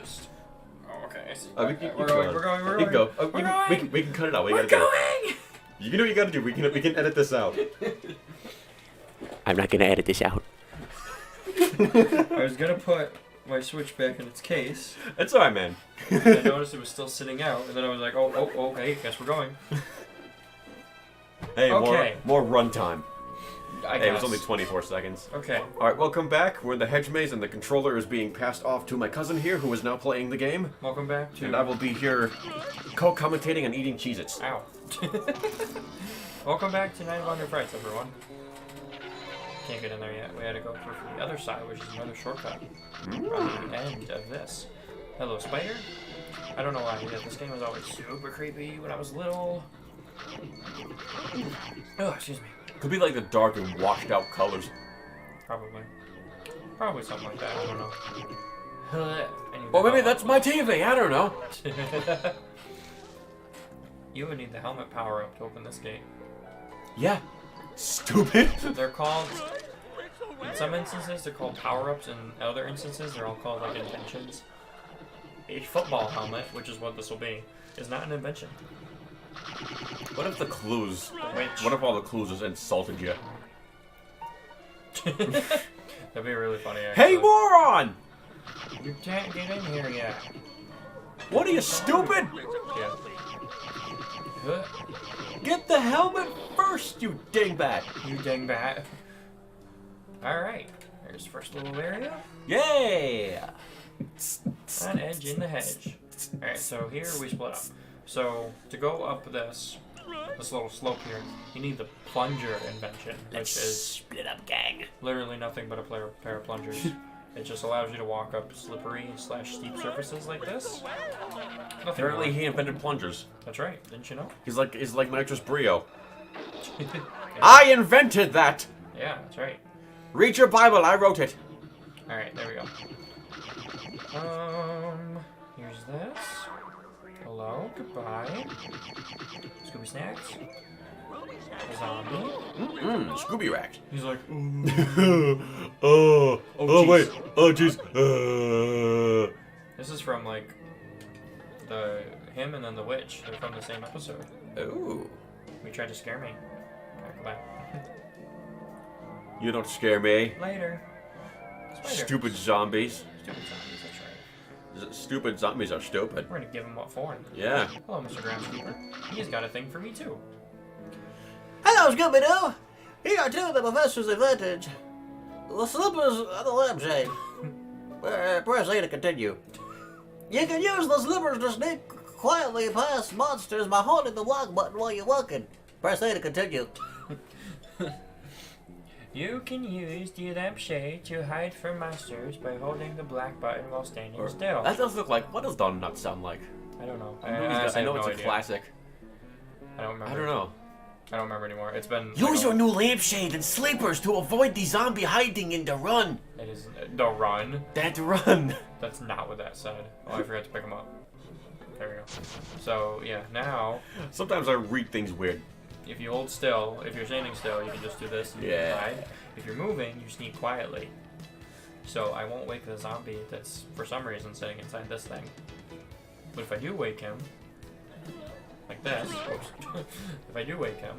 just... Oh, okay, I see. We're going. We can go. We can cut it out. We're going! You know what you gotta do. We can edit this out. I'm not gonna edit this out. I was gonna put my Switch back in its case. It's alright, man. I noticed it was still sitting out, and then I was like, oh, okay, guess we're going. Hey, okay. more runtime. I Hey, guess. it was only 24 seconds. Okay. Alright, welcome back. We're in the hedge maze, and the controller is being passed off to my cousin here, who is now playing the game. Welcome back to... And I will be here co-commentating and eating Cheez-Its. Ow. Welcome back to Night of Under Frights, everyone. Can't get in there yet. We had to go through from the other side, which is another shortcut. From the end of this. Hello, spider. I don't know why. Yeah, this game was always super creepy when I was little. Oh, excuse me. Could be like the dark and washed out colors. Probably. Probably something like that. I don't know. Or maybe that's my TV. I don't know. You would need the helmet power up to open this gate. Yeah. Stupid. They're called... In some instances, they're called power-ups. In other instances, they're all called, like, inventions. A football helmet, which is what this will be, is not an invention. What if the clues... Which? What if all the clues just insulted you? That'd be really funny, actually. Hey, moron! You can't get in here yet. What are you, stupid? Yeah. Get the helmet first, you dingbat! You dingbat. Alright. There's first little area. Yeah! An edge in the hedge. Alright, so here we split up. So, to go up this little slope here, you need the plunger invention, which is Split up, gang. literally nothing but a pair of plungers. It just allows you to walk up slippery / steep surfaces like this. Nothing Apparently more. he invented plungers. That's right, didn't you know? He's like nitrous brio. I invented that! Yeah, that's right. Read your Bible, I wrote it. Alright, there we go. Here's this. Hello, goodbye. Scooby snacks. A zombie. Scooby rack. He's like, Oh, jeez. wait. Oh, jeez. This is from like him and then the witch. They're from the same episode. Ooh. We tried to scare me. Alright, go back. You don't scare me. Later. Spider. Stupid zombies. Stupid zombies, that's right. Stupid zombies are stupid. We're gonna give him what for. Yeah. Hello, Mr. Groundskeeper. He's got a thing for me too. Hello, Scooby-Doo. Here are two of the professor's advantage. The slippers and the lampshade. Press A to continue. You can use the slippers to sneak quietly past monsters by holding the walk button while you're walking. Press A to continue. You can use the lampshade to hide from monsters by holding the black button while standing still. That does look like. What does Don Nut sound like? I don't know. I know it's a classic. I don't remember. I don't know. I don't remember anymore. It's been. Use your new lampshade and sleepers to avoid the zombie hiding in the run. It is the run. That run. That's not what that said. Oh, I forgot to pick him up. There we go. So yeah, now Sometimes I read things weird. if you hold still, if you're standing still, you can just do this and you Yeah. can hide. If you're moving, you sneak quietly. So I won't wake the zombie that's for some reason sitting inside this thing. But if I do wake him, like this, oops. If I do wake him,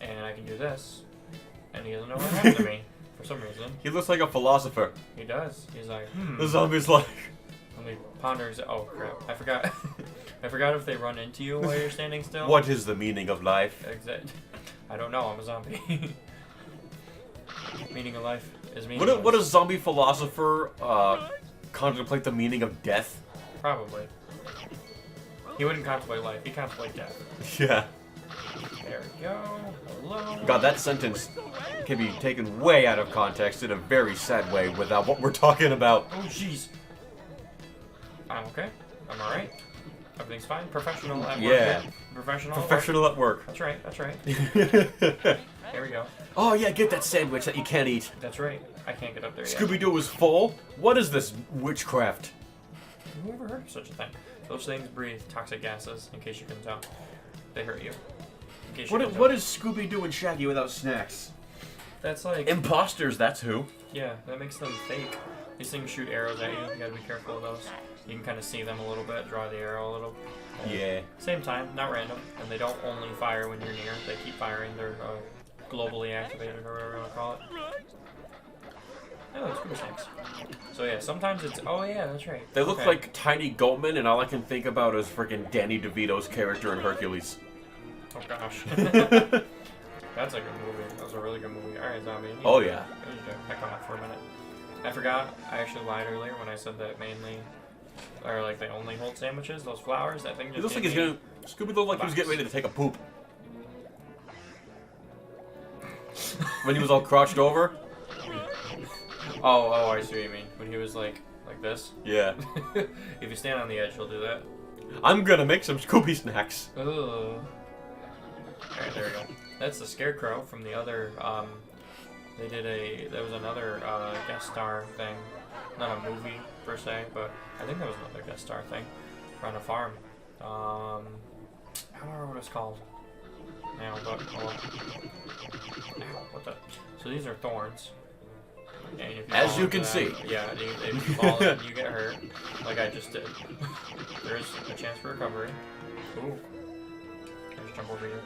and I can do this, and he doesn't know what happened to me for some reason. He looks like a philosopher. He does. He's like, The zombie's like. And he ponders. Oh crap! I forgot. I forgot if they run into you while you're standing still. What is the meaning of life? Exact. I don't know. I'm a zombie. Meaning of life is meaningless. Would a zombie philosopher contemplate the meaning of death? Probably. He wouldn't contemplate life. He'd contemplate death. Yeah. There we go. Hello. God, that sentence can be taken way out of context in a very sad way without what we're talking about. Oh jeez. I'm okay. I'm alright. Everything's fine. Professional at work. Yeah. Professional. Professional at work. That's right. That's right. There we go. Oh yeah, get that sandwich that you can't eat. That's right. I can't get up there yet. Scooby-Doo is full? What is this witchcraft? Have you ever heard of such a thing? Those things breathe toxic gases, in case you couldn't tell. They hurt you. In case you couldn't What tell. is Scooby-Doo and Shaggy without snacks? That's like... Imposters, that's who. Yeah, that makes them fake. These things shoot arrows at you. You gotta be careful of those. You can kind of see them a little bit, draw the arrow a little. Yeah. Same time, not random, and they don't only fire when you're near. They keep firing. They're globally activated, or whatever you want to call it. Oh, Scooby snacks. So yeah, sometimes it's. Oh yeah, that's right. They look like tiny goatmen, and all I can think about is freaking Danny DeVito's character in Hercules. Oh gosh. That's a good movie. That was a really good movie. Alright, zombie. Oh yeah. Back on that for a minute. I forgot. I actually lied earlier when I said that mainly, or like they only hold sandwiches. Those flowers. That thing just. He looks like he's gonna. Scooby looked like he was getting ready to take a poop. When he was all crouched over. Oh, I see what you mean. When he was like this. Yeah. If you stand on the edge, he'll do that. I'm gonna make some Scooby snacks. Ugh. Alright, there we go. That's the Scarecrow from the other, there was another, guest star thing. Not a movie, per se, but I think there was another guest star thing. On a farm. I don't remember what it's called. Now, but, what the? So these are thorns. And if you As you can see. Yeah, if you fall in, you get hurt, like I just did. There's a chance for recovery. Ooh. I just jump over here.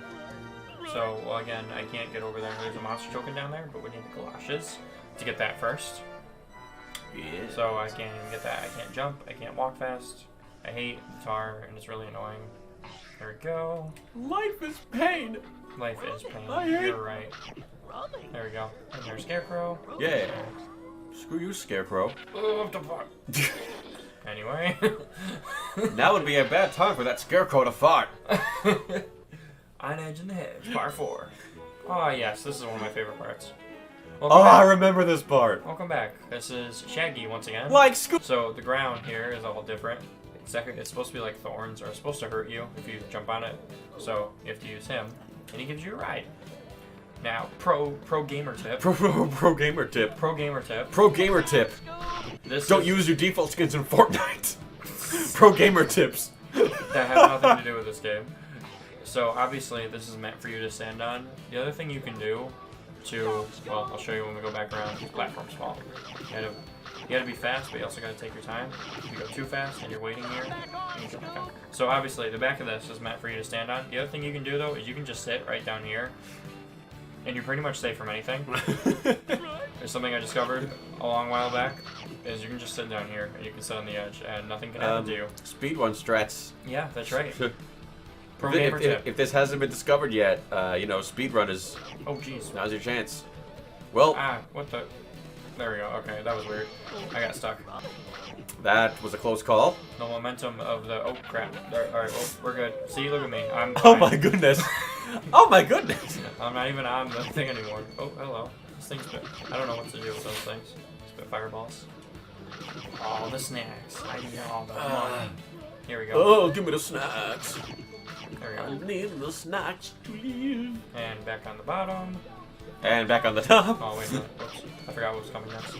So, well, again, I can't get over there. There's a monster choking down there, but we need the galoshes to get that first. Yeah. So I can't even get that. I can't jump. I can't walk fast. I hate the tar, and it's really annoying. There we go. Life is pain. Life is pain. I hate- You're right. There we go. And there's Scarecrow. Yeah. Screw you, Scarecrow. Oh, what the fuck? Anyway. Now would be a bad time for that Scarecrow to fart. On Edge in the Hedge, part 4. Oh yes, this is one of my favorite parts. Oh, Welcome I back. remember this part. Welcome back. This is Shaggy once again. Like Scooby. So the ground here is all different. It's supposed to be like thorns, or it's supposed to hurt you if you jump on it. So you have to use him, and he gives you a ride. Now, pro gamer tip. Pro gamer tip. Pro gamer tip. Pro gamer tip. This Don't is, use your default skins in Fortnite. Pro gamer tips. that have nothing to do with this game. So obviously this is meant for you to stand on. The other thing you can do to, well, I'll show you when we go back around. Platform's fall. You gotta be fast, but you also gotta take your time. If you go too fast and you're waiting here, you can jump back on. So obviously the back of this is meant for you to stand on. The other thing you can do though is you can just sit right down here, and you're pretty much safe from anything. There's something I discovered a long while back, is you can just sit down here and you can sit on the edge and nothing can happen to you. Speedrun strats. Yeah, that's right. Pro gamer tip. If this hasn't been discovered yet, speedrun is. Oh jeez. Now's your chance. Well, What the? There we go. Okay, that was weird. I got stuck. that was a close call. The momentum of the. Oh crap. There, all right, well, we're good. See, look at me. I'm. Oh fine. my goodness. Oh my goodness. I'm not even on the thing anymore. Oh, hello. This thing's spit. I don't know what to do with those things. Spit fireballs. All the snacks. I need all the money. Here we go. Oh, give me the snacks. There we I go. need the snacks to live. And back on the bottom. And back on the top. Oh wait a minute. Whoops. I forgot what was coming next.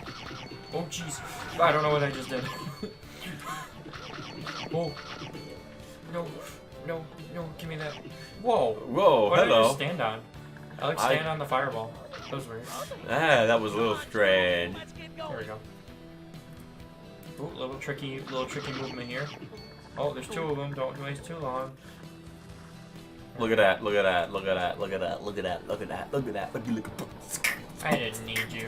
Oh jeez. I don't know what I just did. Oh. No, give me that. Whoa. Whoa, What did I hello. just stand on? I like stand on the fireball. That was weird. That was a little strange. There we go. Ooh, little tricky movement here. Oh, there's 2 of them. Don't waste too long. Look at that, look at that, look at that, look at that, look at that, look at that, look at that, look at that. I didn't need you.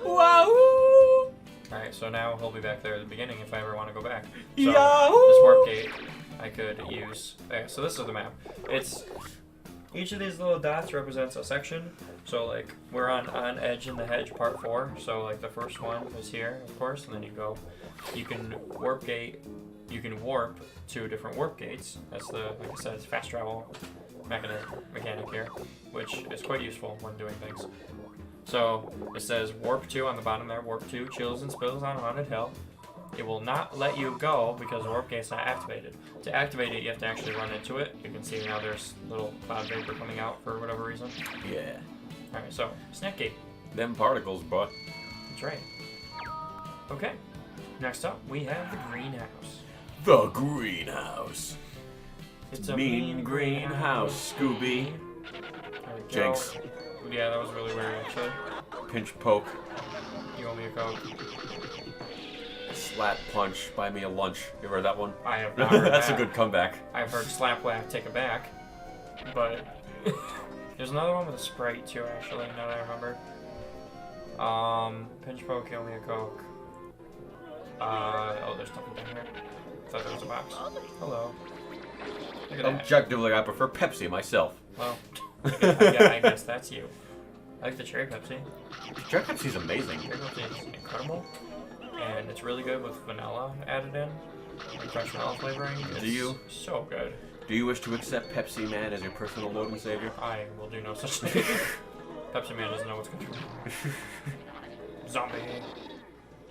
Wow! Alright, so now he'll be back there at the beginning if I ever want to go back. So, Yahoo! this warp gate I could use. Okay, so this is the map. It's each of these little dots represents a section. So like we're on Edge in the Hedge part 4. So like the first one is here, of course, and then you can warp to different warp gates. That's the, like I said, it's fast travel mechanic here, which is quite useful when doing things. So it says warp 2 on the bottom there. Warp 2 chills and spills on Haunted Hill. It will not let you go because the warp gate's not activated. To activate it, you have to actually run into it. You can see now there's little cloud vapor coming out for whatever reason. Yeah. Alright, so snack gate. Them particles, bud. That's right. Okay. Next up, we have the greenhouse. The greenhouse. It's a mean greenhouse, Scooby. There we go. Jinx. Yeah, that was really weird, actually. Pinch poke. You owe me a Coke. Slap punch. Buy me a lunch. You heard that one? I have not heard That's that. a good comeback. I've heard slap laugh, take it back. But there's another one with a Sprite, too, actually, now that I remember. Pinch poke, you owe me a Coke. Oh, there's nothing down here. I thought there was a box. Hello. Look at that. Objectively, I prefer Pepsi myself. Well, yeah, I guess that's you. I like the cherry Pepsi. Cherry Pepsi's amazing. Cherry Pepsi is incredible, and it's really good with vanilla added in, like fresh vanilla flavoring. It's Do you? So good. Do you wish to accept Pepsi Man as your personal Lord and Savior? I will do no such thing. Pepsi Man doesn't know what's going on. Zombie.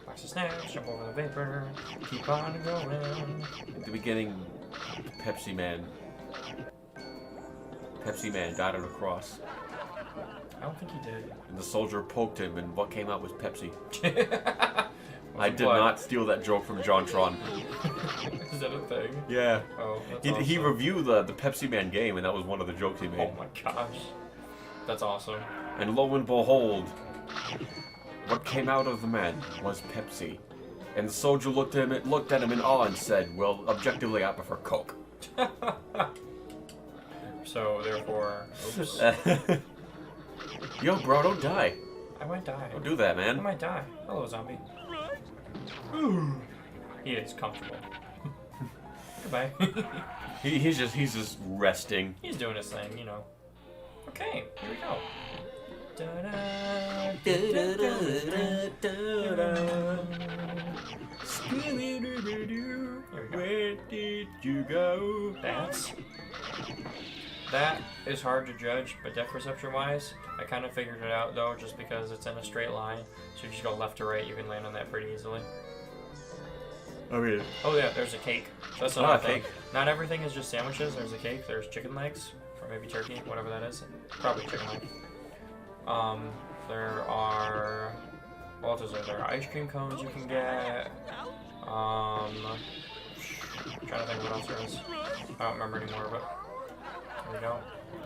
Box of snacks, jump over the vapor, keep on going. At the beginning, Pepsi Man got it across, I don't think he did. and the soldier poked him, and what came out was Pepsi. Was I it did blood? not steal that joke from JonTron. Is that a thing? Yeah. Oh, that's He awesome. reviewed the Pepsi Man game, and that was one of the jokes he made. Oh my gosh. That's awesome. And lo and behold, what came out of the man was Pepsi. And the soldier looked at him in awe and said, "Well, objectively, I prefer Coke." So, therefore, oops. Yo, bro, don't die. I might die. Don't do that, I man. might die. Hello, zombie. He is comfortable. Goodbye. He's just resting. He's doing his thing, you know. Okay, here we go. Scooby-Doo, where did you go? That is hard to judge, but depth perception wise, I kind of figured it out though, just because it's in a straight line. So you just go left to right, you can land on that pretty easily. Oh, yeah. Oh yeah, there's a cake. So that's another thing. Cake. Not everything is just sandwiches. There's a cake. There's chicken legs, or maybe turkey, whatever that is. Probably chicken leg. There are. What else is there? There are ice cream cones you can get. I'm trying to think what else there is. I don't remember anymore, but there we go.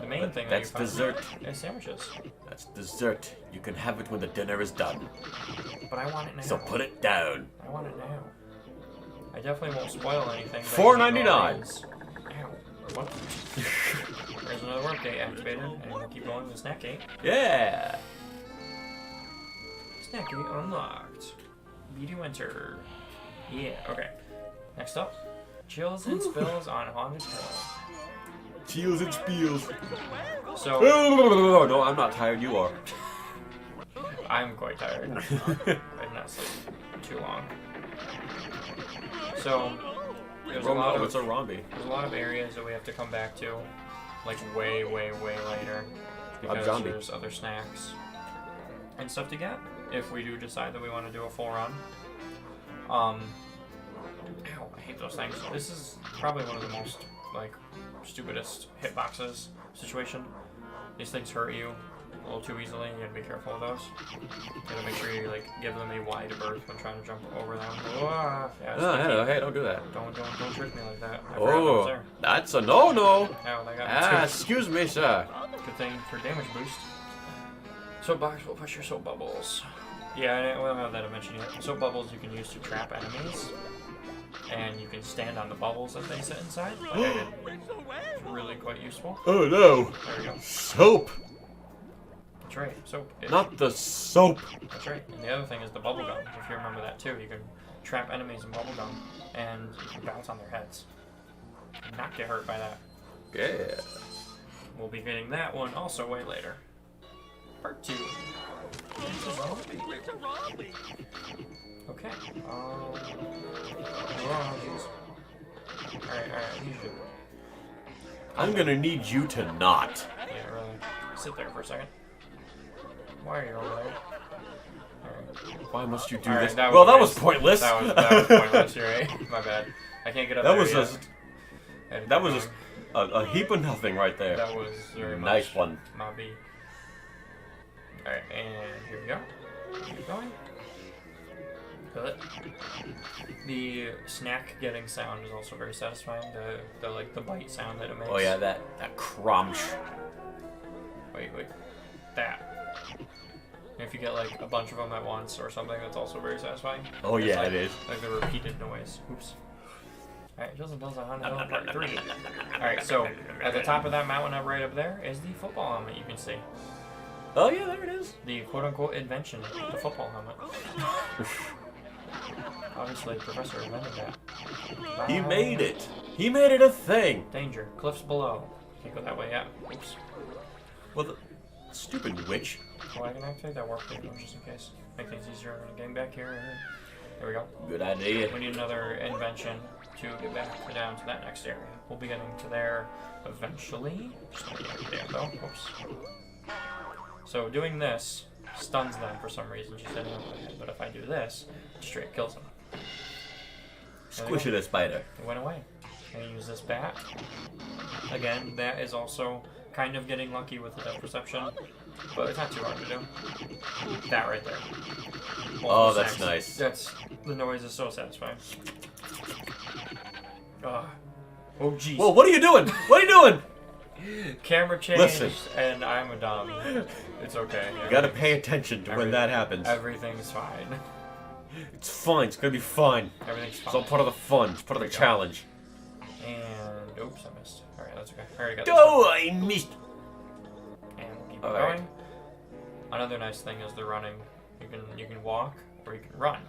The main thing That's that you dessert. find is sandwiches. That's dessert. You can have it when the dinner is done. But I want it now. So put it down. I want it now. I definitely won't spoil anything. but $4.99. Ow. What? There's another work gate activated, and we'll keep going to the snack gate. Yeah. Snack gate unlocked. Beauty Winter. Yeah, okay. Next up, chills and spills on Haunted Hill. Chills and spiels. So, No, I'm not tired. You are. I'm quite tired. I did not sleep too long. So, there's a lot It's a of Rombi. areas that we have to come back to, like way later, because zombie. there's other snacks and stuff to get if we do decide that we want to do a full run. Ow, I hate those things. This is probably one of the most like stupidest hitboxes situation. These things hurt you a little too easily. You gotta be careful of those. You gotta make sure you like give them a wide berth when trying to jump over them. Yeah, Hey, don't do that. don't trick me like that. I forgot that was Oh, there. that's a no-no. Ow, that got me too. Excuse me, sir. Good thing for damage boost. Soapbox will push your soap bubbles. Yeah, we don't have that to mention yet. Soap bubbles you can use to trap enemies. And you can stand on the bubbles as they sit inside. Like I did. It's really quite useful. Oh no. There we go. Soap. That's right. Soap. Not the soap. That's right. And the other thing is the bubble gum. If you remember that too, you can trap enemies in bubble gum and you can bounce on their heads. And not get hurt by that. Yeah. We'll be getting that one also way later. Part 2. Okay. Alright, you should. I'm gonna need you to not. Yeah, really. Sit there for a second. Why are you over there? Alright. Why must you do Alright, this? that Well, was that was waste. pointless. That was pointless, you're right. My bad. I can't get up That there was yet. just I had to that keep was going. just a heap of nothing right there. That was very Nice much one. my B. Alright, and here we go. Keep going. The snack getting sound is also very satisfying. The bite sound that it makes. Oh yeah, that crunch. Wait. That. If you get like a bunch of them at once or something, that's also very satisfying. Oh It's yeah, like, it is. Like the repeated noise. Oops. Alright, Justin does a Honda Part 3. Alright, so at the top of that mountain up right up there is the football helmet you can see. Oh yeah, there it is. The quote-unquote invention, the football helmet. Obviously, the professor invented that. He made it. He made it a thing. Danger. Cliffs below. Can't go that way yet. Oops. Well, the stupid witch. Well, I can activate that warp cable just in case. Make things easier. I'm getting back here. There we go. Good idea. We need another invention to get back down to that next area. We'll be getting to there eventually. Just not yet there though. Oops. So doing this stuns them for some reason. She's hitting up ahead. But if I do this, it straight kills them. Squish it, a spider. It went away. Can I use this bat? Again, that is also kind of getting lucky with the depth perception, but it's not too hard to do. That right there. Oh, that's nice. The noise is so satisfying. Oh jeez. Whoa, what are you doing? What are you doing? Camera changed, Listen. and I'm a dumb. It's okay. You gotta pay attention to when that happens. Everything's fine. It's fine. It's gonna be fine. Everything's fine. It's all part of the fun. It's part of the challenge. And oops, I missed. All right, that's okay. I already got Oh, I missed. And we'll keep All going. right. Another nice thing is the running. You can walk or you can run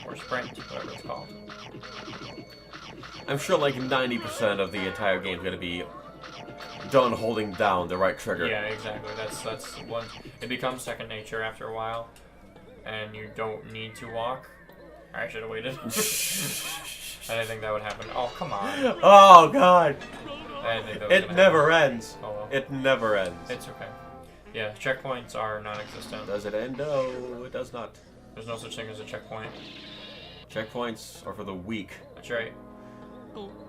or sprint, whatever it's called. I'm sure like 90% of the entire game is gonna be done holding down the right trigger. Yeah, exactly. That's one. It becomes second nature after a while, and you don't need to walk. I should have waited. I didn't think that would happen. Oh, come on. Oh God! I didn't think that was It gonna never happen. ends. Oh well. It never ends. It's okay. Yeah, checkpoints are non-existent. Does it end? No, it does not. There's no such thing as a checkpoint. Checkpoints are for the weak. That's right.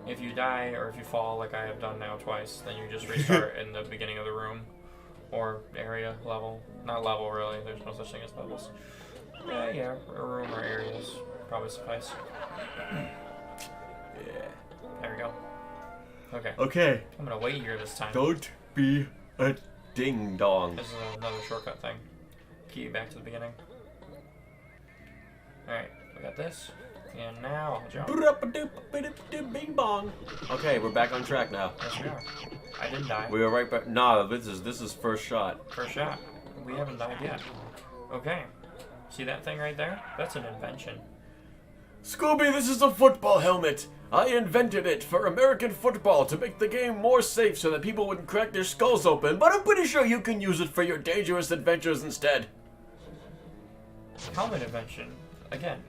If you die or if you fall, like I have done now twice, then you just restart in the beginning of the room or area level. Not level, really. There's no such thing as levels. Yeah, a room or areas probably suffice. Yeah. There we go. Okay. Okay. I'm gonna wait here this time. Don't be a ding dong. This is another shortcut thing. Key back to the beginning. Alright, we got this. And now I'll jump. Bing bong. Okay, we're back on track now. Yes, we are. I didn't die. We were right back. Nah, this is first shot. First shot. We haven't died yet. Okay. See that thing right there? That's an invention. Scooby, this is a football helmet. I invented it for American football to make the game more safe so that people wouldn't crack their skulls open, but I'm pretty sure you can use it for your dangerous adventures instead. Helmet invention. Again.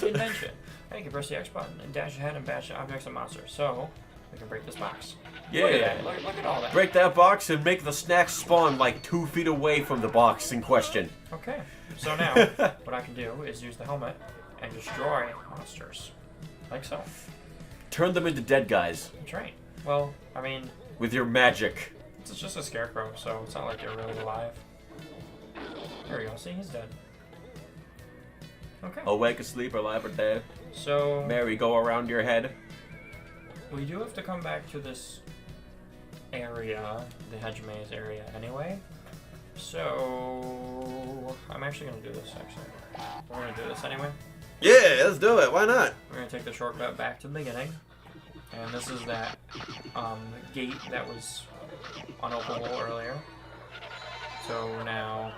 Invention. I can press the X button and dash ahead and bash objects and monsters. So, we can break this box. Yeah. Look at that. Look at all that. Break that box and make the snacks spawn like 2 feet away from the box in question. Okay. So now, what I can do is use the helmet and destroy monsters. Like so. Turn them into dead guys That's right. Well, I mean, with your magic. it's just a scarecrow, so it's not like they're really alive. There we go. See, he's dead. Okay. Awake, asleep, alive, or dead. So, Merry go around your head. we do have to come back to this area, the hedge maze area anyway. So, I'm actually going to do this, actually. We're going to do this anyway. Yeah, let's do it. Why not? We're going to take the shortcut back to the beginning. And this is that gate that was unopenable earlier. So now,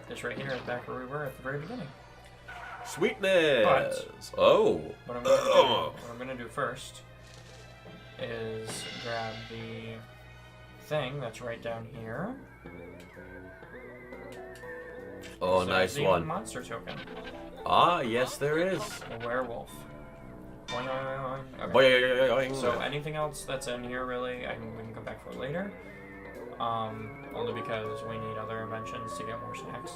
this right here is back where we were at the very beginning. Sweetness. But- Oh. What I'm gonna do first is grab the thing that's right down here. Oh, So nice the one. monster token. Ah, yes, there is. A werewolf. Boing, boing, boing. Okay. Boing. So anything else that's in here, really, we can come back for later. Only because we need other inventions to get more snacks.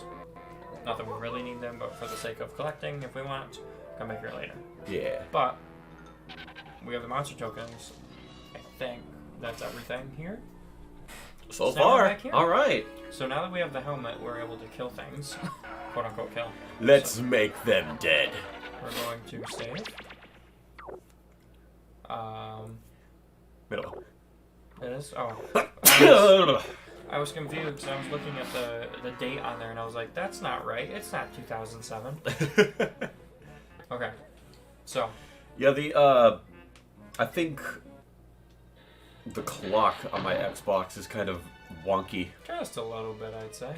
Not that we really need them, but for the sake of collecting, if we want, come back here later. Yeah. But we have the monster tokens. I think that's everything here. So So now we're far, back here. all right. So now that we have the helmet, we're able to kill things. Quote unquote kill. Let's So make them dead. we're going to save. Middle. It is? Oh. I was confused. I was looking at the date on there and I was like, that's not right. It's not 2007. Okay. So. Yeah, I think the clock on my Xbox is kind of wonky. Just a little bit, I'd say.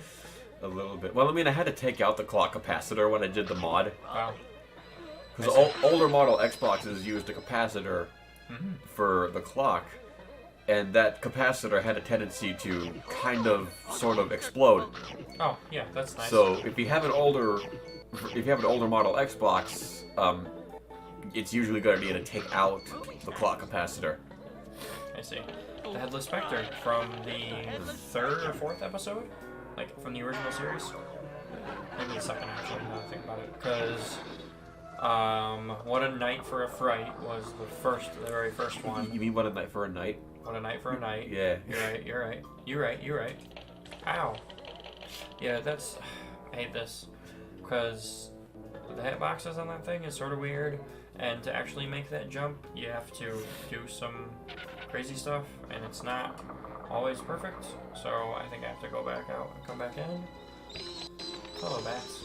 A little bit. Well, I mean, I had to take out the clock capacitor when I did the mod. Wow. Because older model Xboxes used a capacitor for the clock. And that capacitor had a tendency to kind of, sort of explode. Oh, yeah, that's nice. So if you have an older model Xbox, it's usually going to need to take out the clock capacitor. I see. The Headless Spectre from the 3rd or 4th episode? Like, from the original series? Maybe the 2nd, actually, now that I think about it. Because, What a Night for a Fright was the very first one. You mean What a Night for a Night? What a Night for a Night. Yeah. You're right. Ow. Yeah, that's... I hate this. Because the hitboxes on that thing is sort of weird. And to actually make that jump, you have to do some crazy stuff. And it's not always perfect. So I think I have to go back out and come back in. Hello, bats.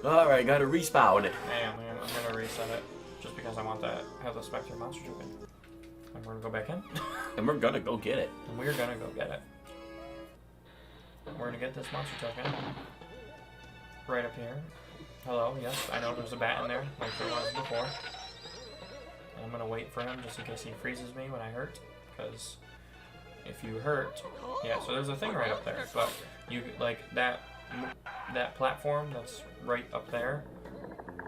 Alright, gotta respawn it. I'm gonna reset it. Just because I want that Headless Spectre monster token. And we're gonna go back in. And we're gonna go get it. And we're gonna go get it. We're gonna get this monster token. Right up here. Hello, yes, I know there's a bat in there, like there was before. And I'm gonna wait for him just in case he freezes me when I hurt. Because if you hurt... Yeah, so there's a thing right up there. But you, like, that platform that's right up there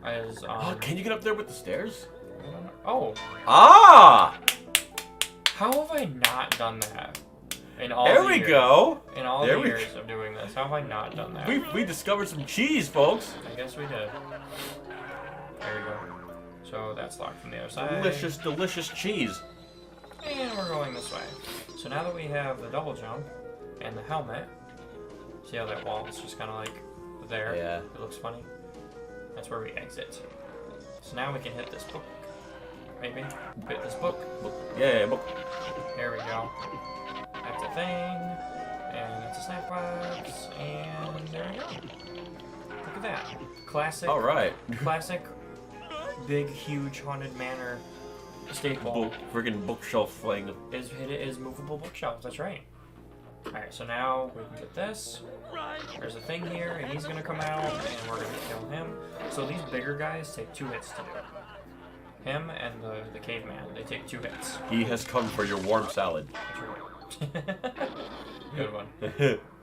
is, Can you get up there with the stairs? Oh! Ah! How have I not done that? In all There the we years, go! In all There the we years of doing this, how have I not done that? We discovered some cheese, folks! I guess we did. There we go. So that's locked from the other side. Delicious, delicious cheese. And we're going this way. So now that we have the double jump and the helmet, see how that wall is just kind of like there? Yeah. It looks funny. That's where we exit. So now we can hit this book. Maybe. Hit this book. Yeah, book. There we go. That's a thing. And that's a snack box. And there we go. Look at that. Classic. Alright. Classic. Big, huge haunted manor staple. Friggin' bookshelf thing. Is movable bookshelves. That's right. Alright, so now we can get this. There's a thing here, and he's gonna come out, and we're gonna kill him. So these bigger guys take 2 hits to do. Him and the caveman, they take 2 hits. He has come for your warm salad. Good one.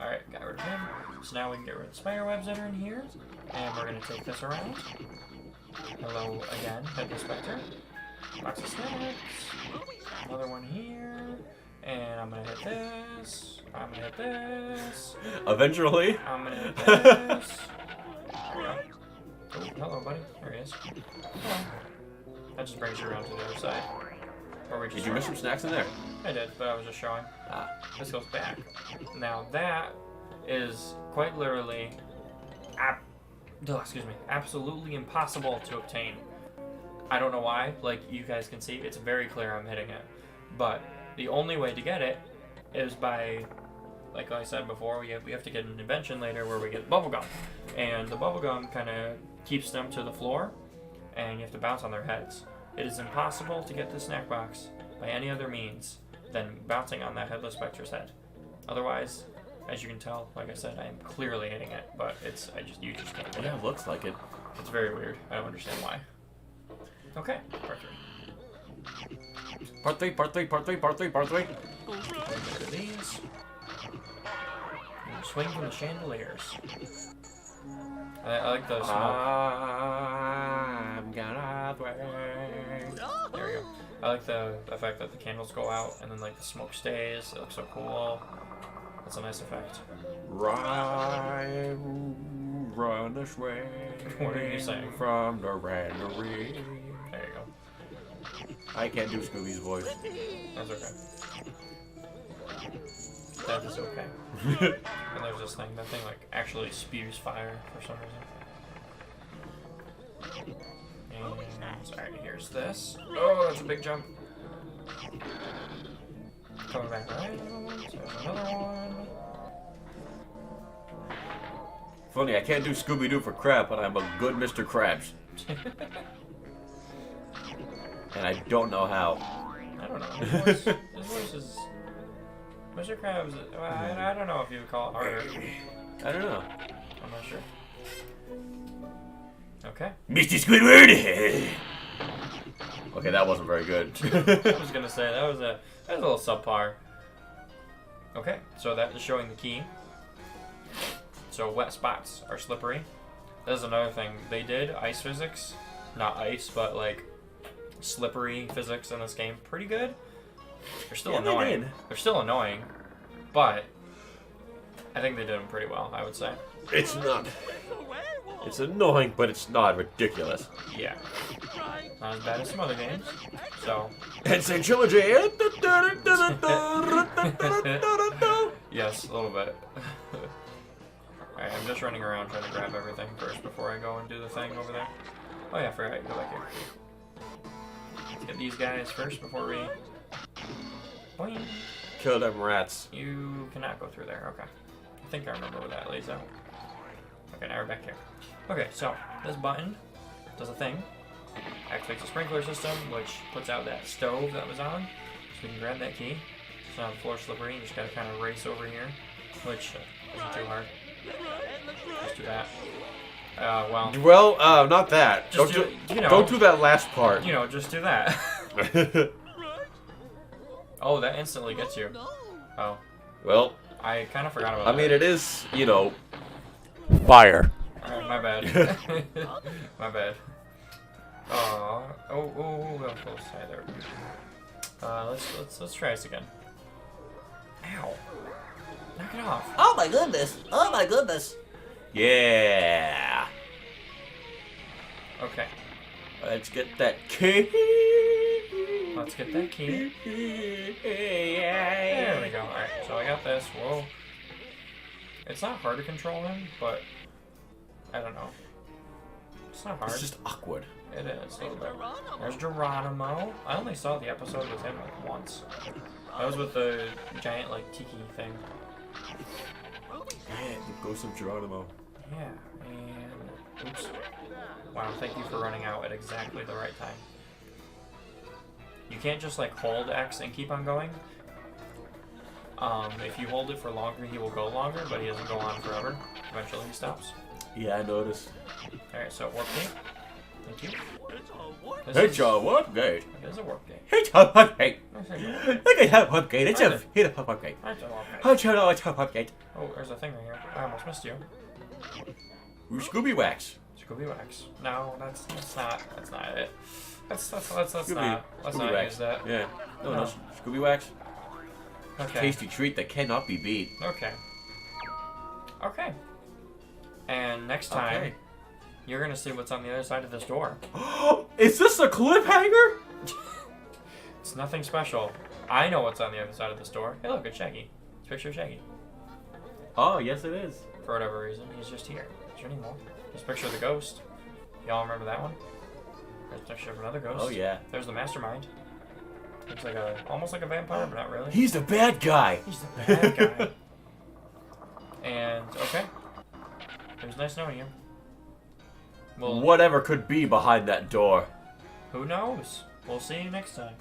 Alright, got rid of him. So now we can get rid of the spider webs that are in here. And we're gonna take this around. Hello again, Headless Spectre. Box of snacks. Another one here. And I'm gonna hit this. I'm gonna hit this. Eventually. I'm gonna hit this. There we go. Oh, hello, buddy. There he is. Hello. That just brings you around to the other side. Or we just Did you miss some snacks in there? I did, but I was just showing. Ah. This goes back. Now that is quite literally, absolutely impossible to obtain. I don't know why. Like you guys can see, it's very clear I'm hitting it. But the only way to get it is by, like I said before, we have to get an invention later where we get bubblegum. And the bubblegum kind of keeps them to the floor, and you have to bounce on their heads. It is impossible to get the snack box by any other means than bouncing on that Headless Spectre's head. Otherwise, as you can tell, like I said, I am clearly hitting it, but you just can't hit it. Yeah, looks like it. It's very weird. I don't understand why. Okay, part 3. Part 3, part 3, part 3, part 3, part 3. Get rid of these. And swing from the chandeliers. I like the smoke. I'm gonna swing. There we go. I like the fact that the candles go out and then like the smoke stays. It looks so cool. That's a nice effect. Run away. What are you saying? From the randomly. There you go. I can't do Scooby's voice. That's okay. That is okay. And there's this thing. That thing like actually spews fire for some reason. And sorry, here's this. Oh, that's a big jump. Coming back around. So there's another one. Funny, I can't do Scooby-Doo for crab, but I'm a good Mr. Krabs. And I don't know how. I don't know. His voice is... Mr. Krabs, I don't know if you would call it harder. I don't know. I'm not sure. Okay. Mr. Squidward! Okay, that wasn't very good. I was gonna say, that was a little subpar. Okay, so that is showing the key. So wet spots are slippery. That is another thing. They did ice physics. Not ice, but like slippery physics in this game pretty good. They're still annoying. They're still annoying, but I think they did them pretty well, I would say. It's not. It's annoying, but it's not ridiculous. Yeah. Not as bad as some other games. So. It's a trilogy. Yes, a little bit. Alright, I'm just running around trying to grab everything first before I go and do the thing over there. Oh yeah, I forgot you go back here. Let's get these guys first before we... Boing. Kill them rats. You cannot go through there, okay. I think I remember where that lays out. Okay, now we're back here. Okay, so this button does a thing. Activates the sprinkler system, which puts out that stove that was on. So we can grab that key. It's not the floor slippery, you just gotta kind of race over here. Which isn't too hard. Just do that. Well, not that. Just Don't do that last part. You know, just do that. Oh, that instantly gets you. Oh. Well, I kind of forgot about I that. mean, it is, fire. Alright, my bad. My bad. Oh, that close. Hi there. Let's try this again. Ow. Knock it off. Oh my goodness! Oh my goodness! Yeah. Okay. Let's get that key. Let's get that key. There we go. Alright, so I got this. Whoa. It's not hard to control him, but I don't know. It's not hard. It's just awkward. It is a little bit. There's Geronimo. I only saw the episode with him like once. That was with the giant like tiki thing. Yeah, the ghost of Geronimo. Yeah, and oops. Wow, thank you for running out at exactly the right time. You can't just like hold X and keep on going. If you hold it for longer, he will go longer, but he doesn't go on forever. Eventually he stops. Yeah, I noticed. Alright, so warp gate. Thank you. It's a warp gate. It is a warp gate. It's a warp gate. It's a warp gate. Look at that warp gate. It's a warp gate. It's a warp gate. It's a warp gate. Oh, there's a thing right here. I almost missed you. Scooby wax. Scooby wax. No, that's not it. Let's not use that. Yeah. No. No. Scooby wax. Okay. Tasty treat that cannot be beat. Okay. Okay. And next time, you're gonna see what's on the other side of this door. Is this a cliffhanger? It's nothing special. I know what's on the other side of this door. Hey, look, it's Shaggy. It's a picture of Shaggy. Oh, yes, it is. For whatever reason, he's just here. Is there any more? There's a picture of the ghost. Y'all remember that one? There's a picture of another ghost. Oh, yeah. There's the mastermind. Looks like almost like a vampire, but not really. He's the bad guy. He's the bad guy. And, okay. It was nice knowing you. Well, whatever could be behind that door. who knows? We'll see you next time.